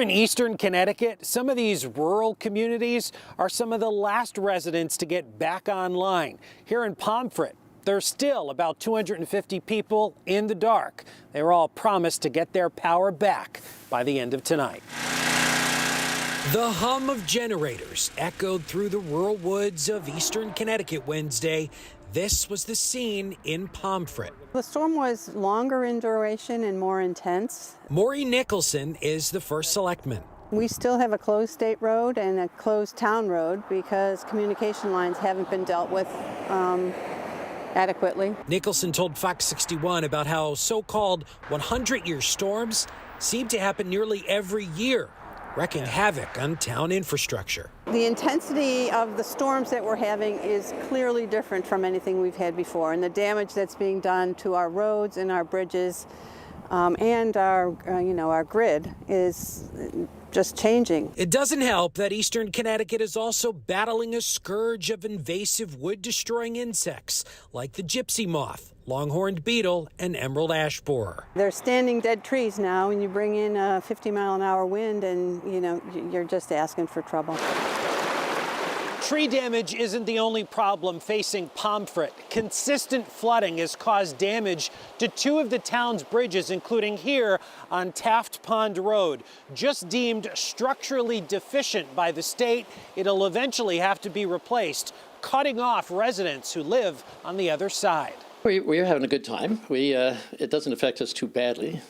Here in eastern Connecticut, some of these rural communities are some of the last residents to get back online. Here in Pomfret, there's still about 250 people in the dark. They were all promised to get their power back by the end of tonight. The hum of generators echoed through the rural woods of eastern Connecticut Wednesday. This was the scene in Pomfret. The storm was longer in duration and more intense. Maury Nicholson is the first selectman. We still have a closed state road and a closed town road because communication lines haven't been dealt with adequately. Nicholson told Fox 61 about how so-called 100-year storms seem to happen nearly every year, wreaking havoc on town infrastructure. The intensity of the storms that we're having is clearly different from anything we've had before, and the damage that's being done to our roads and our bridges and our grid is just changing. It doesn't help that eastern Connecticut is also battling a scourge of invasive wood-destroying insects like the gypsy moth, longhorned beetle, and emerald ash borer. They're standing dead trees now, and you bring in a 50-mile-an-hour wind, and you're just asking for trouble. Tree damage isn't the only problem facing Pomfret. Consistent flooding has caused damage to two of the town's bridges, including here on Taft Pond Road. Just deemed structurally deficient by the state, it'll eventually have to be replaced, cutting off residents who live on the other side. We're having a good time. It doesn't affect us too badly.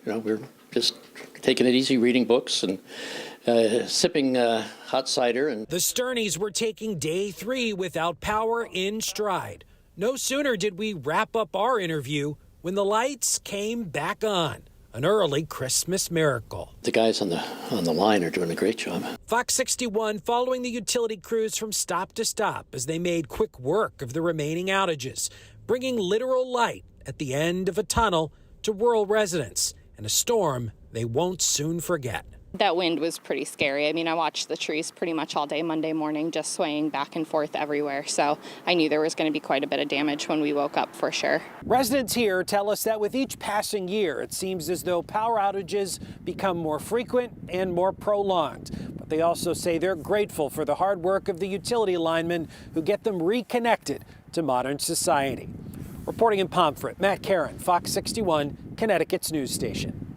We're just taking it easy, reading books and sipping hot cider. And the Sternies were taking day 3 without power in stride. No sooner did we wrap up our interview when the lights came back on. An early Christmas miracle. The guys on the line are doing a great job. Fox 61 following the utility crews from stop to stop as they made quick work of the remaining outages, bringing literal light at the end of a tunnel to rural residents and a storm they won't soon forget. That wind was pretty scary. I mean, I watched the trees pretty much all day Monday morning, just swaying back and forth everywhere. So I knew there was going to be quite a bit of damage when we woke up for sure. Residents here tell us that with each passing year, it seems as though power outages become more frequent and more prolonged. But they also say they're grateful for the hard work of the utility linemen who get them reconnected to modern society. Reporting in Pomfret, Matt Caron, Fox 61, Connecticut's news station.